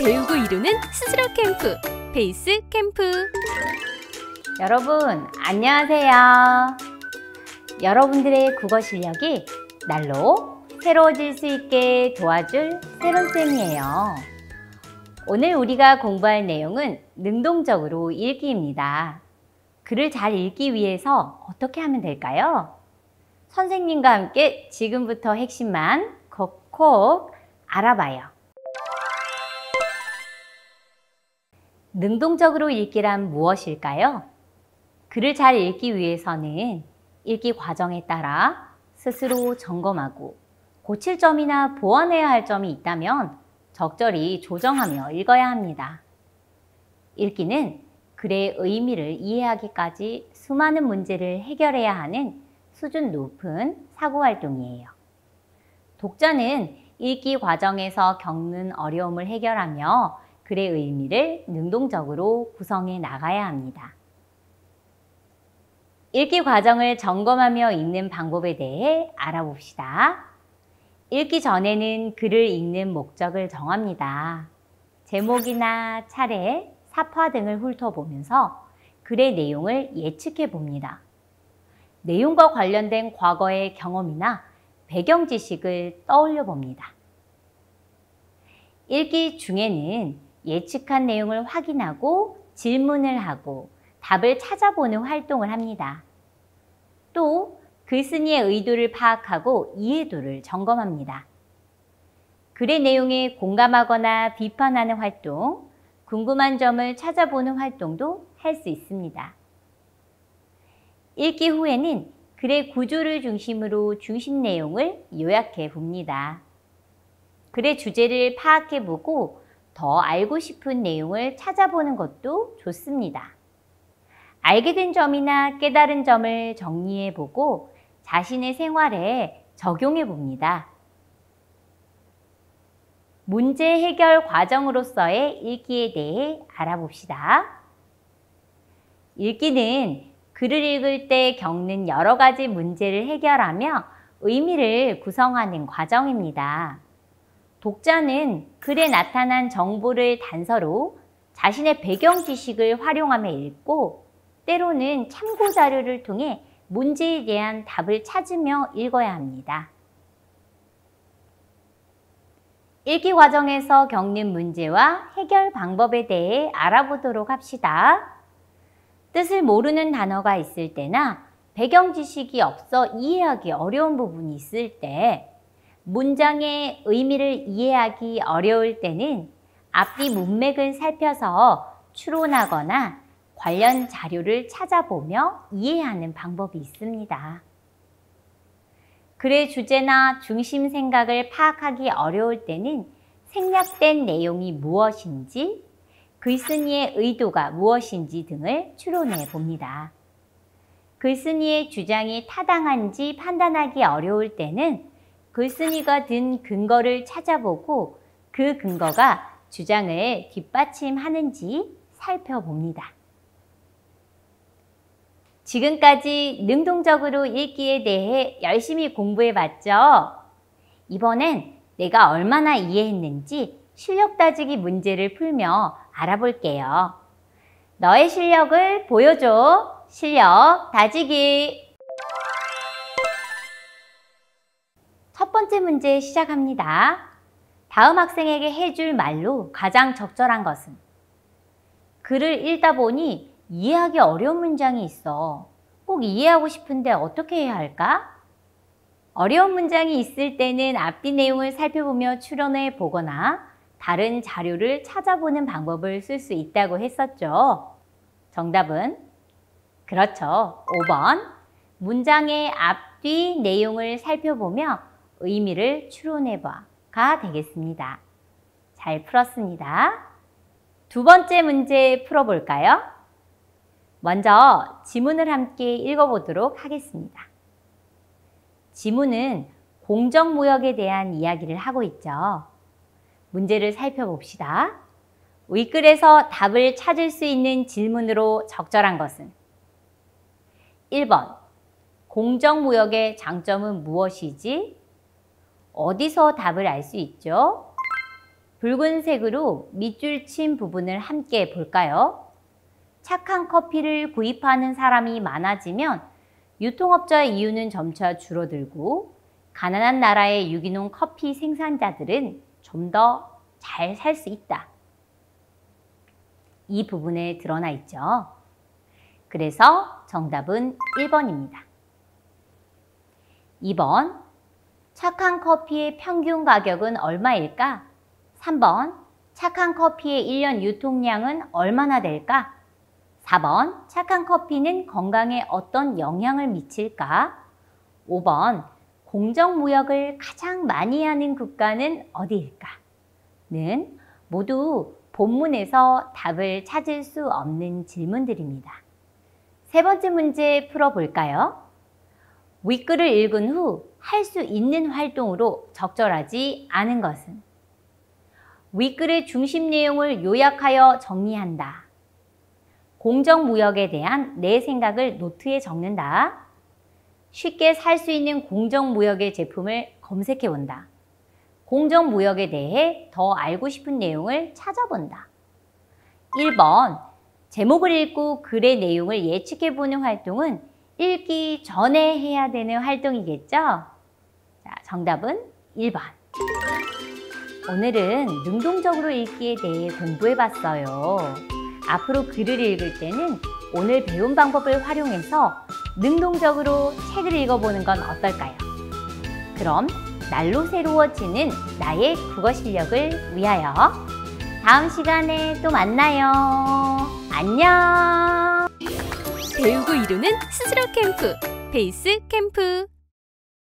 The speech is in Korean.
배우고 이루는 스스로 캠프, 베이스 캠프. 여러분, 안녕하세요. 여러분들의 국어 실력이 날로 새로워질 수 있게 도와줄 세론쌤이에요. 오늘 우리가 공부할 내용은 능동적으로 읽기입니다. 글을 잘 읽기 위해서 어떻게 하면 될까요? 선생님과 함께 지금부터 핵심만 콕콕 알아봐요. 능동적으로 읽기란 무엇일까요? 글을 잘 읽기 위해서는 읽기 과정에 따라 스스로 점검하고 고칠 점이나 보완해야 할 점이 있다면 적절히 조정하며 읽어야 합니다. 읽기는 글의 의미를 이해하기까지 수많은 문제를 해결해야 하는 수준 높은 사고활동이에요. 독자는 읽기 과정에서 겪는 어려움을 해결하며 글의 의미를 능동적으로 구성해 나가야 합니다. 읽기 과정을 점검하며 읽는 방법에 대해 알아봅시다. 읽기 전에는 글을 읽는 목적을 정합니다. 제목이나 차례, 사파 등을 훑어보면서 글의 내용을 예측해 봅니다. 내용과 관련된 과거의 경험이나 배경 지식을 떠올려 봅니다. 읽기 중에는 예측한 내용을 확인하고 질문을 하고 답을 찾아보는 활동을 합니다. 또 글쓴이의 의도를 파악하고 이해도를 점검합니다. 글의 내용에 공감하거나 비판하는 활동, 궁금한 점을 찾아보는 활동도 할 수 있습니다. 읽기 후에는 글의 구조를 중심으로 중심 내용을 요약해 봅니다. 글의 주제를 파악해 보고 더 알고 싶은 내용을 찾아보는 것도 좋습니다. 알게 된 점이나 깨달은 점을 정리해 보고 자신의 생활에 적용해 봅니다. 문제 해결 과정으로서의 읽기에 대해 알아봅시다. 읽기는 글을 읽을 때 겪는 여러 가지 문제를 해결하며 의미를 구성하는 과정입니다. 독자는 글에 나타난 정보를 단서로 자신의 배경 지식을 활용하며 읽고 때로는 참고 자료를 통해 문제에 대한 답을 찾으며 읽어야 합니다. 읽기 과정에서 겪는 문제와 해결 방법에 대해 알아보도록 합시다. 뜻을 모르는 단어가 있을 때나 배경 지식이 없어 이해하기 어려운 부분이 있을 때, 문장의 의미를 이해하기 어려울 때는 앞뒤 문맥을 살펴서 추론하거나 관련 자료를 찾아보며 이해하는 방법이 있습니다. 글의 주제나 중심 생각을 파악하기 어려울 때는 생략된 내용이 무엇인지, 글쓴이의 의도가 무엇인지 등을 추론해 봅니다. 글쓴이의 주장이 타당한지 판단하기 어려울 때는 글쓴이가 든 근거를 찾아보고 그 근거가 주장을 뒷받침하는지 살펴봅니다. 지금까지 능동적으로 읽기에 대해 열심히 공부해 봤죠? 이번엔 내가 얼마나 이해했는지 실력 따지기 문제를 풀며 알아볼게요. 너의 실력을 보여줘. 실력 다지기. 첫 번째 문제 시작합니다. 다음 학생에게 해줄 말로 가장 적절한 것은? 글을 읽다 보니 이해하기 어려운 문장이 있어. 꼭 이해하고 싶은데 어떻게 해야 할까? 어려운 문장이 있을 때는 앞뒤 내용을 살펴보며 추론해 보거나 다른 자료를 찾아보는 방법을 쓸 수 있다고 했었죠. 정답은? 그렇죠. 5번. 문장의 앞뒤 내용을 살펴보며 의미를 추론해 봐가 되겠습니다. 잘 풀었습니다. 두 번째 문제 풀어볼까요? 먼저 지문을 함께 읽어보도록 하겠습니다. 지문은 공정무역에 대한 이야기를 하고 있죠. 문제를 살펴봅시다. 윗글에서 답을 찾을 수 있는 질문으로 적절한 것은? 1번. 공정무역의 장점은 무엇이지? 어디서 답을 알 수 있죠? 붉은색으로 밑줄 친 부분을 함께 볼까요? 착한 커피를 구입하는 사람이 많아지면 유통업자의 이윤은 점차 줄어들고 가난한 나라의 유기농 커피 생산자들은 좀 더 잘 살 수 있다. 이 부분에 드러나 있죠. 그래서 정답은 1번입니다. 2번, 착한 커피의 평균 가격은 얼마일까? 3번, 착한 커피의 1년 유통량은 얼마나 될까? 4번, 착한 커피는 건강에 어떤 영향을 미칠까? 5번, 공정무역을 가장 많이 하는 국가는 어디일까? 는 모두 본문에서 답을 찾을 수 없는 질문들입니다. 세 번째 문제 풀어볼까요? 윗글을 읽은 후 할 수 있는 활동으로 적절하지 않은 것은? 윗글의 중심 내용을 요약하여 정리한다. 공정무역에 대한 내 생각을 노트에 적는다. 쉽게 살 수 있는 공정무역의 제품을 검색해 본다. 공정무역에 대해 더 알고 싶은 내용을 찾아본다. 1번, 제목을 읽고 글의 내용을 예측해 보는 활동은 읽기 전에 해야 되는 활동이겠죠? 자, 정답은 1번. 오늘은 능동적으로 읽기에 대해 공부해 봤어요. 앞으로 글을 읽을 때는 오늘 배운 방법을 활용해서 능동적으로 책을 읽어보는 건 어떨까요? 그럼 날로 새로워지는 나의 국어 실력을 위하여 다음 시간에 또 만나요. 안녕. 배우고 이루는 스스로 캠프, 베이스 캠프.